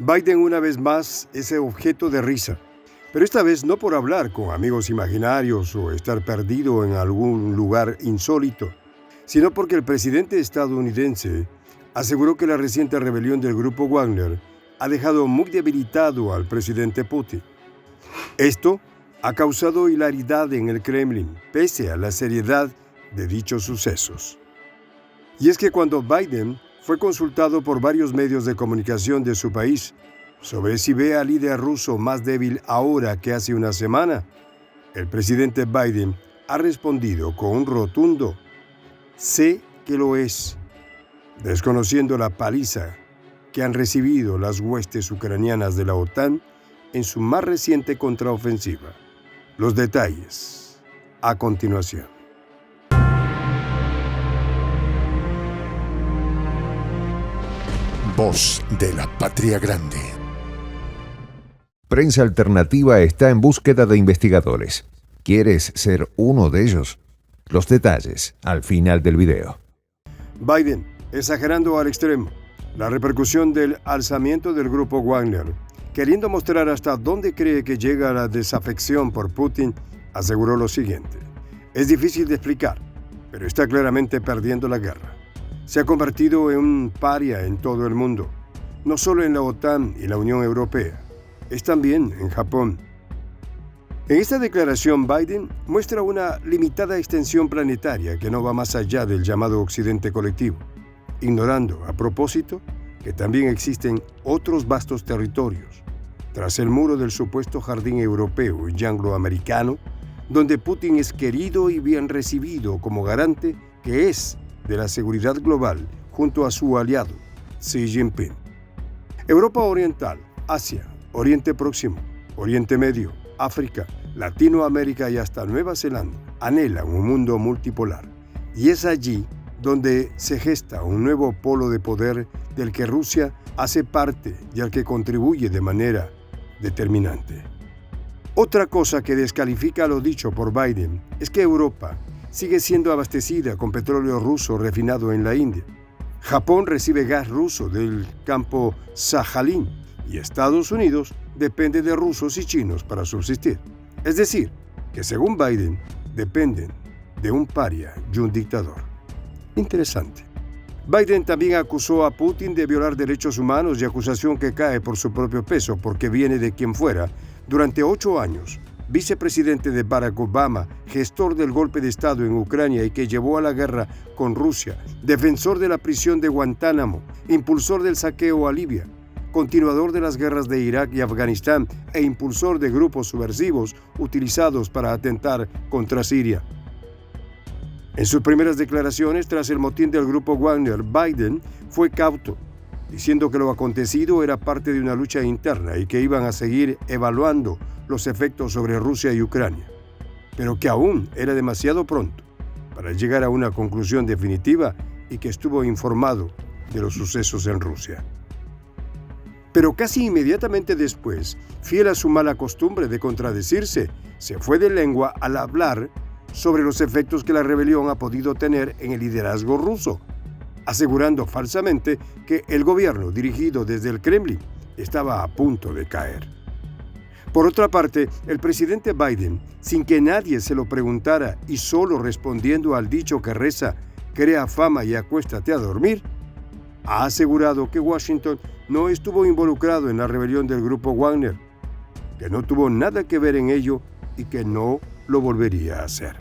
Biden una vez más es objeto de risa, pero esta vez no por hablar con amigos imaginarios o estar perdido en algún lugar insólito, sino porque el presidente estadounidense aseguró que la reciente rebelión del grupo Wagner ha dejado muy debilitado al presidente Putin. Esto ha causado hilaridad en el Kremlin, pese a la seriedad de dichos sucesos. Y es que cuando Biden fue consultado por varios medios de comunicación de su país sobre si ve al líder ruso más débil ahora que hace una semana, el presidente Biden ha respondido con un rotundo «sé que lo es», desconociendo la paliza que han recibido las huestes ucranianas de la OTAN en su más reciente contraofensiva. Los detalles a continuación. Voz de la Patria Grande. Prensa Alternativa está en búsqueda de investigadores. ¿Quieres ser uno de ellos? Los detalles al final del video. Biden, exagerando al extremo, la repercusión del alzamiento del grupo Wagner, queriendo mostrar hasta dónde cree que llega la desafección por Putin, aseguró lo siguiente: es difícil de explicar, pero está claramente perdiendo la guerra. Se ha convertido en un paria en todo el mundo, no solo en la OTAN y la Unión Europea, es también en Japón. En esta declaración, Biden muestra una limitada extensión planetaria que no va más allá del llamado Occidente colectivo, ignorando, a propósito, que también existen otros vastos territorios, tras el muro del supuesto jardín europeo y angloamericano, donde Putin es querido y bien recibido como garante que es de la seguridad global junto a su aliado, Xi Jinping. Europa Oriental, Asia, Oriente Próximo, Oriente Medio, África, Latinoamérica y hasta Nueva Zelanda anhelan un mundo multipolar. Y es allí donde se gesta un nuevo polo de poder del que Rusia hace parte y al que contribuye de manera determinante. Otra cosa que descalifica lo dicho por Biden es que Europa sigue siendo abastecida con petróleo ruso refinado en la India. Japón recibe gas ruso del campo Sajalín y Estados Unidos depende de rusos y chinos para subsistir. Es decir, que según Biden, dependen de un paria y un dictador. Interesante. Biden también acusó a Putin de violar derechos humanos y acusación que cae por su propio peso porque viene de quien fuera, durante 8 años, vicepresidente de Barack Obama, gestor del golpe de Estado en Ucrania y que llevó a la guerra con Rusia, defensor de la prisión de Guantánamo, impulsor del saqueo a Libia, continuador de las guerras de Irak y Afganistán e impulsor de grupos subversivos utilizados para atentar contra Siria. En sus primeras declaraciones tras el motín del grupo Wagner, Biden fue cauto, diciendo que lo acontecido era parte de una lucha interna y que iban a seguir evaluando los efectos sobre Rusia y Ucrania, pero que aún era demasiado pronto para llegar a una conclusión definitiva y que estuvo informado de los sucesos en Rusia. Pero casi inmediatamente después, fiel a su mala costumbre de contradecirse, se fue de lengua al hablar sobre los efectos que la rebelión ha podido tener en el liderazgo ruso, asegurando falsamente que el gobierno dirigido desde el Kremlin estaba a punto de caer. Por otra parte, el presidente Biden, sin que nadie se lo preguntara y solo respondiendo al dicho que reza «crea fama y acuéstate a dormir», ha asegurado que Washington no estuvo involucrado en la rebelión del grupo Wagner, que no tuvo nada que ver en ello y que no lo volvería a hacer.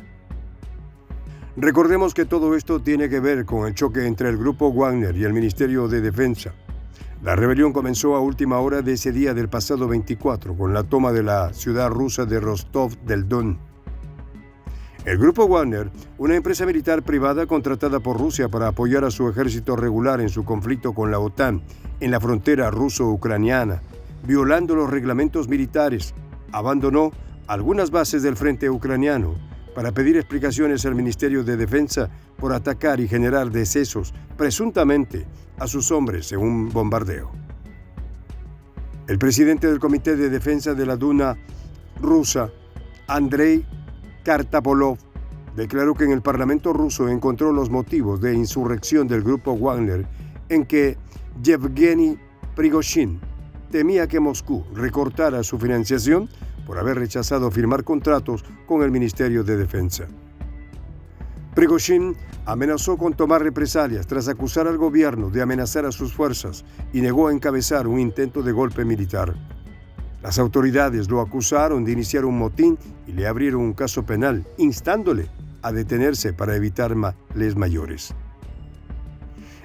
Recordemos que todo esto tiene que ver con el choque entre el grupo Wagner y el Ministerio de Defensa. La rebelión comenzó a última hora de ese día del pasado 24 con la toma de la ciudad rusa de Rostov del Don. El grupo Wagner, una empresa militar privada contratada por Rusia para apoyar a su ejército regular en su conflicto con la OTAN en la frontera ruso-ucraniana, violando los reglamentos militares, abandonó algunas bases del frente ucraniano para pedir explicaciones al Ministerio de Defensa por atacar y generar decesos, presuntamente, a sus hombres en un bombardeo. El presidente del Comité de Defensa de la Duma rusa, Andrei Kartapolov, declaró que en el Parlamento ruso encontró los motivos de insurrección del grupo Wagner en que Yevgeny Prigozhin, temía que Moscú recortara su financiación por haber rechazado firmar contratos con el Ministerio de Defensa. Prigozhin amenazó con tomar represalias tras acusar al gobierno de amenazar a sus fuerzas y negó a encabezar un intento de golpe militar. Las autoridades lo acusaron de iniciar un motín y le abrieron un caso penal, instándole a detenerse para evitar males mayores.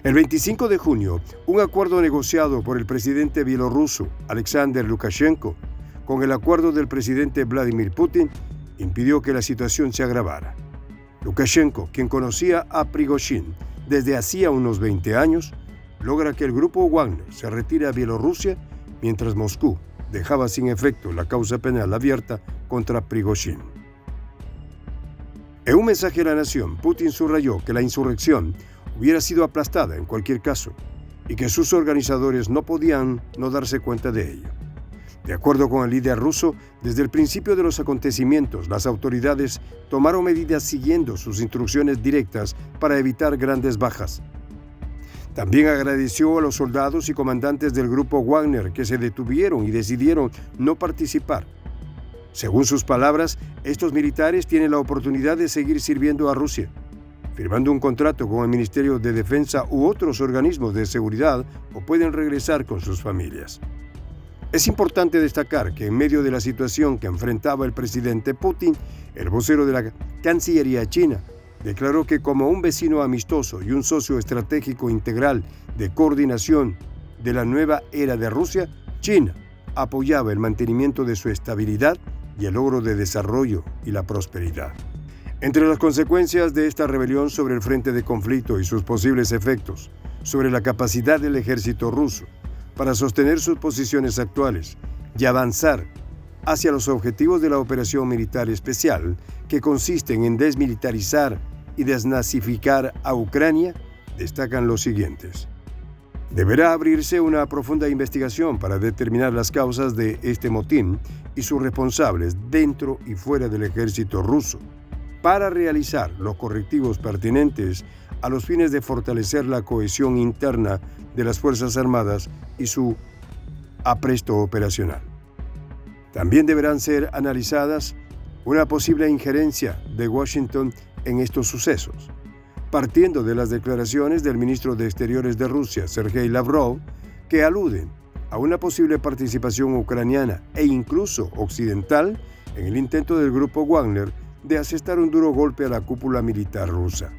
El 25 de junio, un acuerdo negociado por el presidente bielorruso Alexander Lukashenko con el acuerdo del presidente Vladimir Putin impidió que la situación se agravara. Lukashenko, quien conocía a Prigozhin desde hacía unos 20 años, logra que el grupo Wagner se retire a Bielorrusia mientras Moscú dejaba sin efecto la causa penal abierta contra Prigozhin. En un mensaje a la nación, Putin subrayó que la insurrección hubiera sido aplastada en cualquier caso y que sus organizadores no podían no darse cuenta de ello. De acuerdo con el líder ruso, desde el principio de los acontecimientos, las autoridades tomaron medidas siguiendo sus instrucciones directas para evitar grandes bajas. También agradeció a los soldados y comandantes del grupo Wagner que se detuvieron y decidieron no participar. Según sus palabras, estos militares tienen la oportunidad de seguir sirviendo a Rusia, firmando un contrato con el Ministerio de Defensa u otros organismos de seguridad, o pueden regresar con sus familias. Es importante destacar que en medio de la situación que enfrentaba el presidente Putin, el vocero de la Cancillería china declaró que como un vecino amistoso y un socio estratégico integral de coordinación de la nueva era de Rusia, China apoyaba el mantenimiento de su estabilidad y el logro de desarrollo y la prosperidad. Entre las consecuencias de esta rebelión sobre el frente de conflicto y sus posibles efectos sobre la capacidad del ejército ruso para sostener sus posiciones actuales y avanzar hacia los objetivos de la operación militar especial, que consisten en desmilitarizar y desnazificar a Ucrania, destacan los siguientes. Deberá abrirse una profunda investigación para determinar las causas de este motín y sus responsables dentro y fuera del ejército ruso, para realizar los correctivos pertinentes a los fines de fortalecer la cohesión interna de las Fuerzas Armadas y su apresto operacional. También deberán ser analizadas una posible injerencia de Washington en estos sucesos, partiendo de las declaraciones del ministro de Exteriores de Rusia, Sergei Lavrov, que aluden a una posible participación ucraniana e incluso occidental en el intento del grupo Wagner de asestar un duro golpe a la cúpula militar rusa.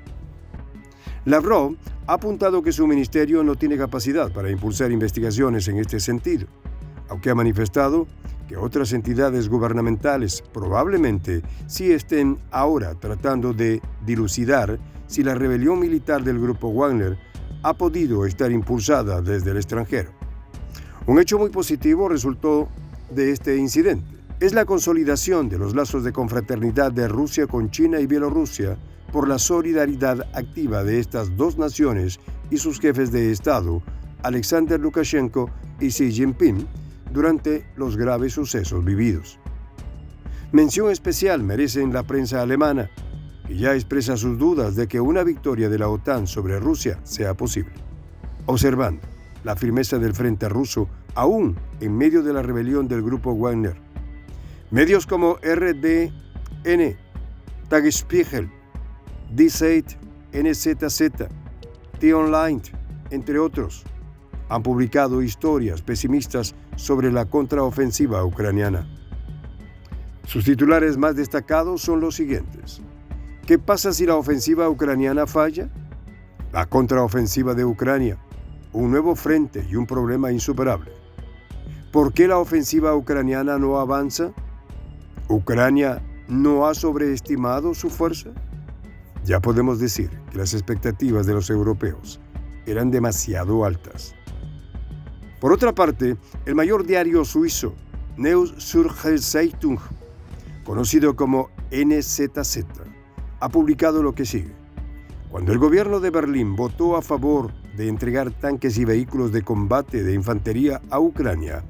Lavrov ha apuntado que su ministerio no tiene capacidad para impulsar investigaciones en este sentido, aunque ha manifestado que otras entidades gubernamentales probablemente sí estén ahora tratando de dilucidar si la rebelión militar del grupo Wagner ha podido estar impulsada desde el extranjero. Un hecho muy positivo resultó de este incidente. Es la consolidación de los lazos de confraternidad de Rusia con China y Bielorrusia por la solidaridad activa de estas dos naciones y sus jefes de Estado, Alexander Lukashenko y Xi Jinping, durante los graves sucesos vividos. Mención especial merecen la prensa alemana, que ya expresa sus dudas de que una victoria de la OTAN sobre Rusia sea posible, observando la firmeza del frente ruso aún en medio de la rebelión del grupo Wagner. Medios como RDN, Tagesspiegel, Die Zeit, NZZ, T-Online, entre otros, han publicado historias pesimistas sobre la contraofensiva ucraniana. Sus titulares más destacados son los siguientes. ¿Qué pasa si la ofensiva ucraniana falla? La contraofensiva de Ucrania, un nuevo frente y un problema insuperable. ¿Por qué la ofensiva ucraniana no avanza? ¿Ucrania no ha sobreestimado su fuerza? Ya podemos decir que las expectativas de los europeos eran demasiado altas. Por otra parte, el mayor diario suizo, Neue Zürcher Zeitung, conocido como NZZ, ha publicado lo que sigue. Cuando el gobierno de Berlín votó a favor de entregar tanques y vehículos de combate de infantería a Ucrania,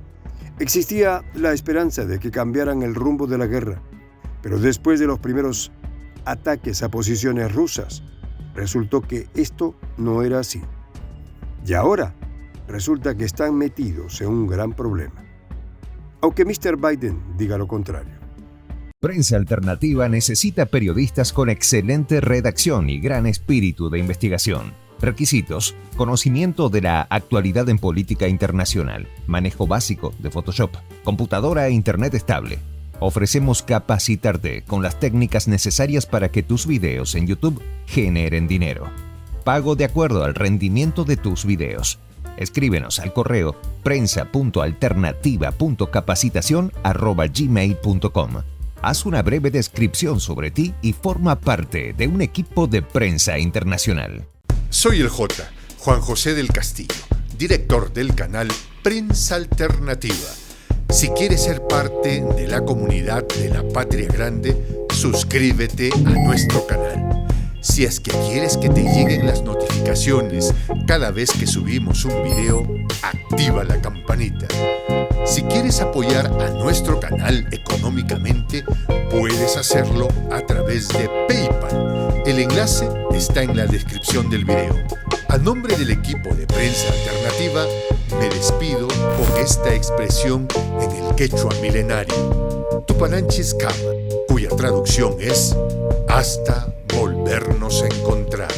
existía la esperanza de que cambiaran el rumbo de la guerra, pero después de los primeros ataques a posiciones rusas, resultó que esto no era así. Y ahora, resulta que están metidos en un gran problema. Aunque Mr. Biden diga lo contrario. Prensa Alternativa necesita periodistas con excelente redacción y gran espíritu de investigación. Requisitos: conocimiento de la actualidad en política internacional, manejo básico de Photoshop, computadora e internet estable. Ofrecemos capacitarte con las técnicas necesarias para que tus videos en YouTube generen dinero. Pago de acuerdo al rendimiento de tus videos. Escríbenos al correo prensa.alternativa.capacitación@gmail.com. Haz una breve descripción sobre ti y forma parte de un equipo de prensa internacional. Soy el Juan José del Castillo, director del canal Prensa Alternativa. Si quieres ser parte de la comunidad de la Patria Grande, suscríbete a nuestro canal. Si es que quieres que te lleguen las notificaciones cada vez que subimos un video, activa la campanita. Si quieres apoyar a nuestro canal económicamente, puedes hacerlo a través de PayPal. El enlace está en la descripción del video. A nombre del equipo de Prensa Alternativa, me despido con esta expresión en el quechua milenario, Tupananchis Kama, cuya traducción es hasta volvernos a encontrar.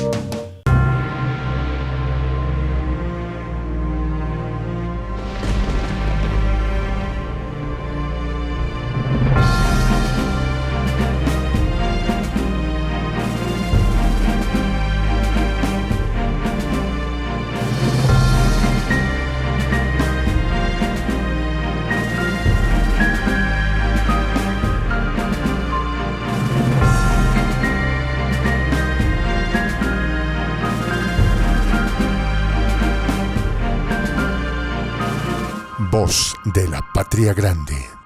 Voz de la Patria Grande.